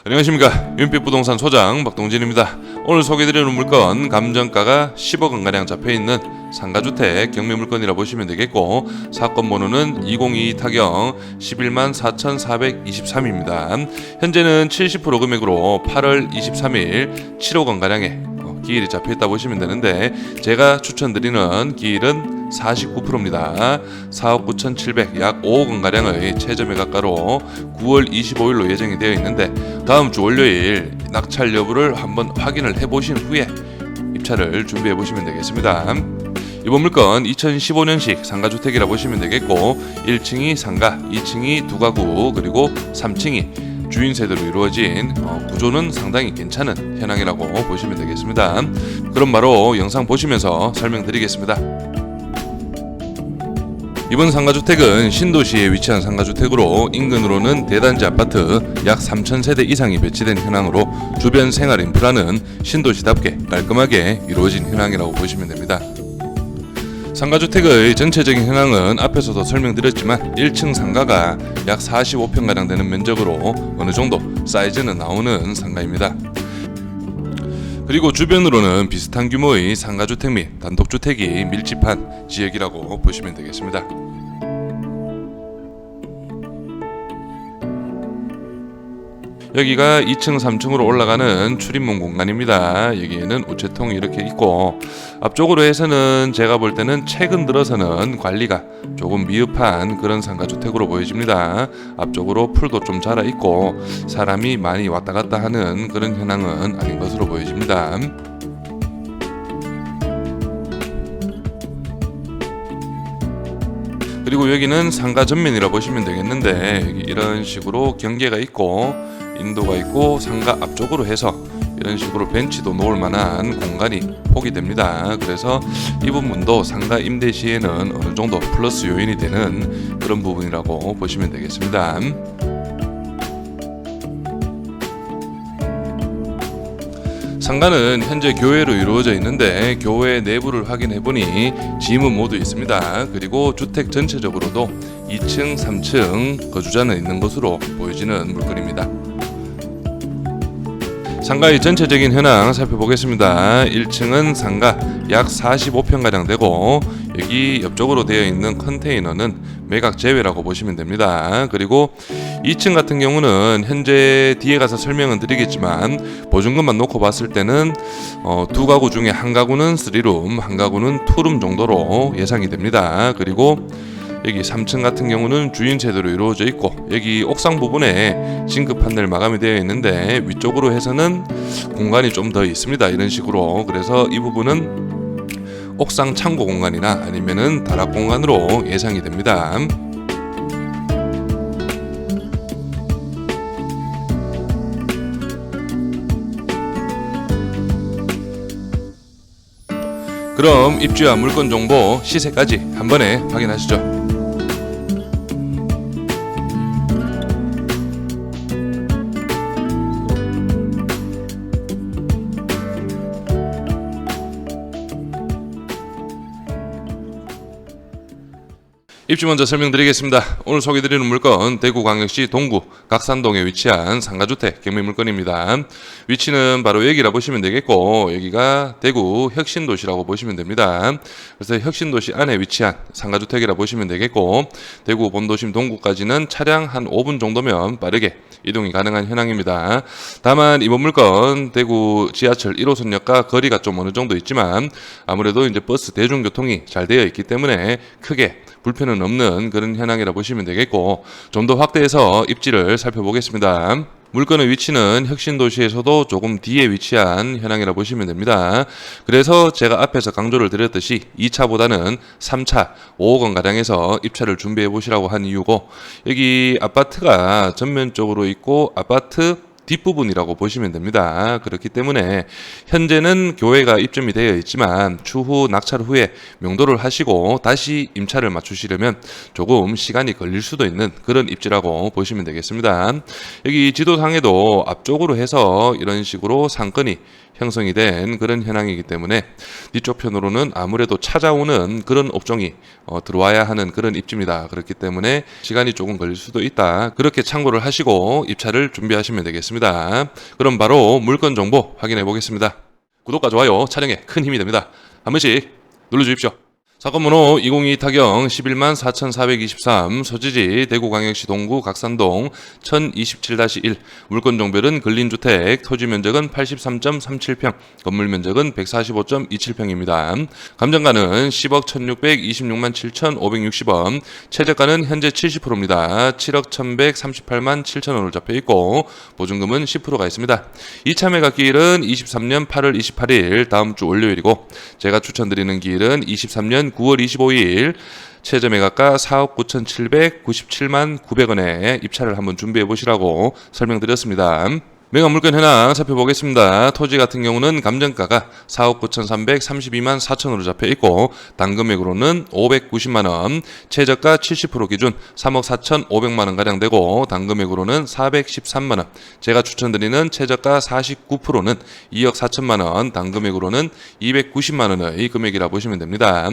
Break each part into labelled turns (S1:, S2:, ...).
S1: 안녕하십니까, 윤빛부동산 소장 박동진입니다. 오늘 소개해드리는 물건, 감정가가 10억 원가량 잡혀있는 상가주택 경매물건이라 보시면 되겠고, 사건 번호는 2022 타경 11만 4,423입니다. 현재는 70% 금액으로 8월 23일 7억 원가량의 기일이 잡혀있다 보시면 되는데, 제가 추천드리는 기일은 49%입니다. 4억 9,700, 약 5억 원가량의 최저 매각가로 9월 25일로 예정이 되어 있는데, 다음 주 월요일 낙찰 여부를 한번 확인을 해보신 후에 입찰을 준비해 보시면 되겠습니다. 이번 물건 2015년식 상가주택이라 보시면 되겠고, 1층이 상가, 2층이 두가구, 그리고 3층이 주인 세대로 이루어진 구조는 상당히 괜찮은 현황이라고 보시면 되겠습니다. 그럼 바로 영상 보시면서 설명드리겠습니다. 이번 상가주택은 신도시에 위치한 상가주택으로, 인근으로는 대단지 아파트 약 3,000세대 이상이 배치된 현황으로 주변 생활 인프라는 신도시답게 깔끔하게 이루어진 현황이라고 보시면 됩니다. 상가주택의 전체적인 현황은 앞에서도 설명드렸지만 1층 상가가 약 45평가량 되는 면적으로 어느 정도 사이즈는 나오는 상가입니다. 그리고 주변으로는 비슷한 규모의 상가주택 및 단독주택이 밀집한 지역이라고 보시면 되겠습니다. 여기가 2층, 3층으로 올라가는 출입문 공간입니다. 여기에는 우체통이 이렇게 있고, 앞쪽으로 해서는 제가 볼 때는 최근 들어서는 관리가 조금 미흡한 그런 상가주택으로 보여집니다. 앞쪽으로 풀도 좀 자라 있고 사람이 많이 왔다 갔다 하는 그런 현황은 아닌 것으로 보여집니다. 그리고 여기는 상가 전면이라 보시면 되겠는데, 여기 이런 식으로 경계가 있고 인도가 있고 상가 앞쪽으로 해서 이런 식으로 벤치도 놓을 만한 공간이 포기됩니다. 그래서 이 부분도 상가 임대 시에는 어느 정도 플러스 요인이 되는 그런 부분이라고 보시면 되겠습니다. 상가는 현재 교외로 이루어져 있는데, 교외 내부를 확인해 보니 지음은 모두 있습니다. 그리고 주택 전체적으로도 2층, 3층 거주자는 있는 것으로 보여지는 물건입니다. 상가의 전체적인 현황 살펴보겠습니다. 1층은 상가 약 45평가량 되고, 여기 옆쪽으로 되어 있는 컨테이너는 매각 제외라고 보시면 됩니다. 그리고 2층 같은 경우는 현재 뒤에 가서 설명은 드리겠지만, 보증금만 놓고 봤을 때는 두 가구 중에 한 가구는 3룸, 한 가구는 2룸 정도로 예상이 됩니다. 그리고 여기 3층 같은 경우는 주인 세대로 이루어져 있고, 여기 옥상 부분에 징크 판넬 마감이 되어 있는데 위쪽으로 해서는 공간이 좀 더 있습니다. 이런 식으로. 그래서 이 부분은 옥상 창고 공간이나 아니면은 다락 공간으로 예상이 됩니다. 그럼 입주와 물건 정보, 시세까지 한 번에 확인하시죠. 입주 먼저 설명드리겠습니다. 오늘 소개드리는 물건, 대구광역시 동구 각산동에 위치한 상가주택 경매물건입니다. 위치는 바로 여기라 보시면 되겠고, 여기가 대구 혁신도시라고 보시면 됩니다. 그래서 혁신도시 안에 위치한 상가주택이라 보시면 되겠고, 대구 본도심 동구까지는 차량 한 5분 정도면 빠르게 이동이 가능한 현황입니다. 다만 이번 물건 대구 지하철 1호선역과 거리가 좀 어느 정도 있지만, 아무래도 이제 버스 대중교통이 잘 되어 있기 때문에 크게 불편은 없는 그런 현황이라 보시면 되겠고, 좀 더 확대해서 입지를 살펴보겠습니다. 물건의 위치는 혁신도시에서도 조금 뒤에 위치한 현황이라 보시면 됩니다. 그래서 제가 앞에서 강조를 드렸듯이 2차보다는 3차 5억 원가량에서 입찰을 준비해 보시라고 한 이유고, 여기 아파트가 전면적으로 있고 아파트 뒷부분이라고 보시면 됩니다. 그렇기 때문에 현재는 교외가 입점이 되어 있지만, 추후 낙찰 후에 명도를 하시고 다시 임차를 맞추시려면 조금 시간이 걸릴 수도 있는 그런 입지라고 보시면 되겠습니다. 여기 지도상에도 앞쪽으로 해서 이런 식으로 상권이 형성이 된 그런 현황이기 때문에 뒤쪽 편으로는 아무래도 찾아오는 그런 업종이 들어와야 하는 그런 입지입니다. 그렇기 때문에 시간이 조금 걸릴 수도 있다. 그렇게 참고를 하시고 입찰을 준비하시면 되겠습니다. 되겠습니다. 그럼 바로 물건 정보 확인해 보겠습니다. 구독과 좋아요 촬영에 큰 힘이 됩니다. 한 번씩 눌러주십시오. 사건번호 202 타경 114,423 소지지 대구광역시 동구 각산동 1027-1 물건종별은 근린주택 토지면적은 83.37평 건물면적은 145.27평입니다. 감정가는 10억 1626만 7,560원 최저가는 현재 70%입니다. 7억 1138만 7천원으로 잡혀있고 보증금은 10%가 있습니다. 2차 매각기일은 23년 8월 28일 다음주 월요일이고 제가 추천드리는 기일은 23년 9월 25일 최저 매각가 4억 9,797만 900원에 입찰을 한번 준비해 보시라고 설명드렸습니다. 매각 물건 현황 살펴보겠습니다. 토지 같은 경우는 감정가가 4억 9,332만 4천원으로 잡혀있고 단금액으로는 590만원, 최저가 70% 기준 3억 4,500만원가량 되고 단금액으로는 413만원, 제가 추천드리는 최저가 49%는 2억 4천만원, 단금액으로는 290만원의 금액이라 보시면 됩니다.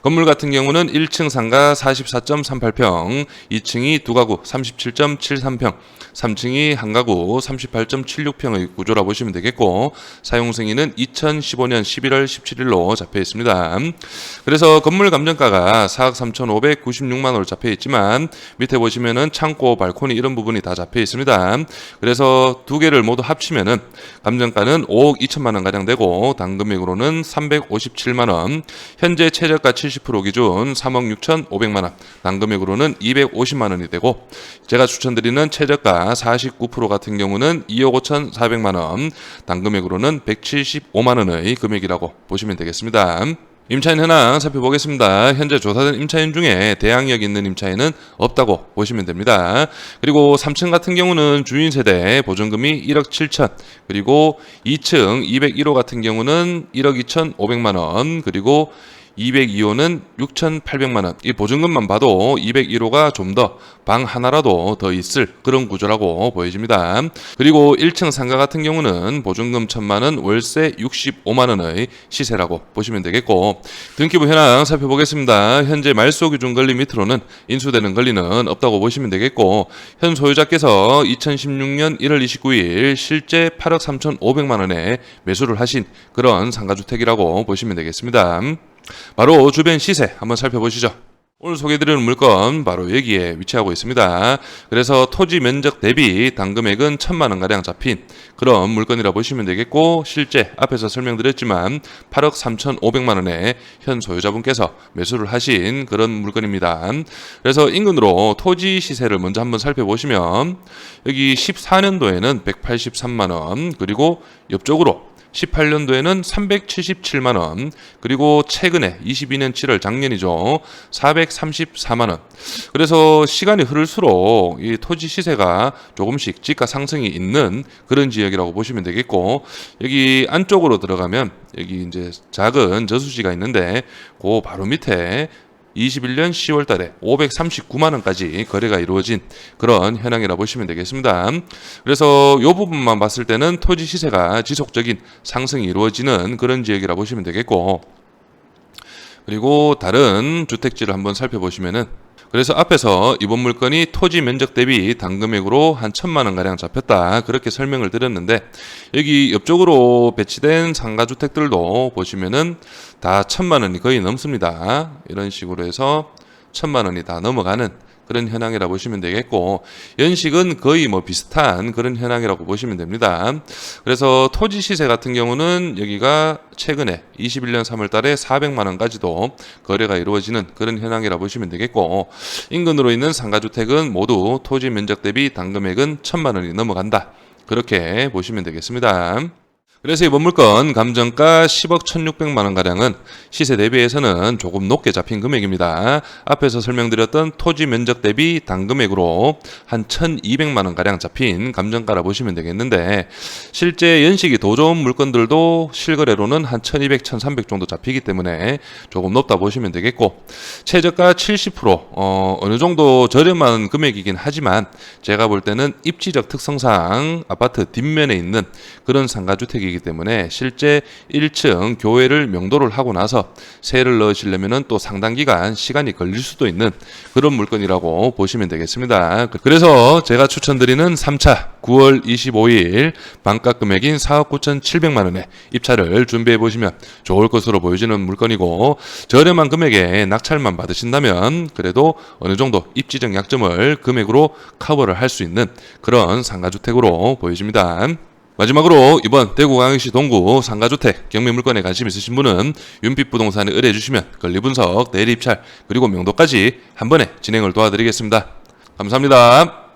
S1: 건물 같은 경우는 1층 상가 44.38평, 2층이 2가구 37.73평, 3층이 1가구 38.76평의 구조라 보시면 되겠고 사용 승인은 2015년 11월 17일로 잡혀 있습니다. 그래서 건물 감정가가 4억 3,596만원으로 잡혀 있지만 밑에 보시면은 창고, 발코니 이런 부분이 다 잡혀 있습니다. 그래서 두 개를 모두 합치면은 감정가는 5억 2천만원 가량 되고 단금액으로는 357만원, 현재 최저가 70% 기준 3억 6,500만원, 단금액으로는 250만원이 되고 제가 추천드리는 최저가 49% 같은 경우는 2억 5,400만원, 단금액으로는 175만원의 금액이라고 보시면 되겠습니다. 임차인 현황 살펴보겠습니다. 현재 조사된 임차인 중에 대항력 있는 임차인은 없다고 보시면 됩니다. 그리고 3층 같은 경우는 주인 세대 보증금이 1억 7천, 그리고 2층 201호 같은 경우는 1억 2,500만원, 그리고 202호는 6,800만원. 이 보증금만 봐도 201호가 좀 더 방 하나라도 더 있을 그런 구조라고 보여집니다. 그리고 1층 상가 같은 경우는 보증금 1,000만원, 월세 65만원의 시세라고 보시면 되겠고 등기부 현황 살펴보겠습니다. 현재 말소 기준 권리 밑으로는 인수되는 권리는 없다고 보시면 되겠고 현 소유자께서 2016년 1월 29일 실제 8억 3,500만원에 매수를 하신 그런 상가주택이라고 보시면 되겠습니다. 바로 주변 시세 한번 살펴보시죠. 오늘 소개해드리는 물건 바로 여기에 위치하고 있습니다. 그래서 토지 면적 대비 단금액은 1,000만원가량 잡힌 그런 물건이라 보시면 되겠고 실제 앞에서 설명드렸지만 8억 3,500만원에 현 소유자분께서 매수를 하신 그런 물건입니다. 그래서 인근으로 토지 시세를 먼저 한번 살펴보시면 여기 14년도에는 183만원, 그리고 옆쪽으로 18년도에는 377만원, 그리고 최근에 22년 7월 작년이죠. 434만원. 그래서 시간이 흐를수록 이 토지 시세가 조금씩 지가 상승이 있는 그런 지역이라고 보시면 되겠고 여기 안쪽으로 들어가면 여기 이제 작은 저수지가 있는데 그 바로 밑에 21년 10월 달에 539만원까지 거래가 이루어진 그런 현황이라 보시면 되겠습니다. 그래서 이 부분만 봤을 때는 토지 시세가 지속적인 상승이 이루어지는 그런 지역이라 보시면 되겠고 그리고 다른 주택지를 한번 살펴보시면은 그래서 앞에서 이번 물건이 토지 면적 대비 단금액으로 한 1,000만원가량 잡혔다 그렇게 설명을 드렸는데 여기 옆쪽으로 배치된 상가주택들도 보시면은 다 1,000만원이 거의 넘습니다. 이런 식으로 해서 1,000만원이 다 넘어가는 그런 현황이라 보시면 되겠고 연식은 거의 뭐 비슷한 그런 현황이라고 보시면 됩니다. 그래서 토지 시세 같은 경우는 여기가 최근에 21년 3월 달에 400만원까지도 거래가 이루어지는 그런 현황이라 보시면 되겠고 인근으로 있는 상가주택은 모두 토지 면적 대비 단금액은 1,000만원이 넘어간다 그렇게 보시면 되겠습니다. 그래서 이번 물건 감정가 10억 1,600만원가량은 시세 대비해서는 조금 높게 잡힌 금액입니다. 앞에서 설명드렸던 토지 면적 대비 단금액으로 한 1,200만원가량 잡힌 감정가라 보시면 되겠는데 실제 연식이 더 좋은 물건들도 실거래로는 한 1,200, 1,300 정도 잡히기 때문에 조금 높다 보시면 되겠고 최저가 70% 어느 정도 저렴한 금액이긴 하지만 제가 볼 때는 입지적 특성상 아파트 뒷면에 있는 그런 상가주택이 주택이기 때문에 실제 1층 교외를 명도를 하고 나서 세를 넣으시려면은 또 상당 기간 시간이 걸릴 수도 있는 그런 물건이라고 보시면 되겠습니다. 그래서 제가 추천드리는 3차 9월 25일 반가 금액인 4억 9,700만 원에 입찰을 준비해 보시면 좋을 것으로 보여지는 물건이고, 저렴한 금액에 낙찰만 받으신다면 그래도 어느 정도 입지적 약점을 금액으로 커버를 할 수 있는 그런 상가주택으로 보여집니다. 마지막으로 이번 대구광역시 동구 상가주택 경매 물건에 관심 있으신 분은 윤빛부동산에 의뢰해 주시면 권리분석, 대리입찰 그리고 명도까지 한 번에 진행을 도와드리겠습니다. 감사합니다.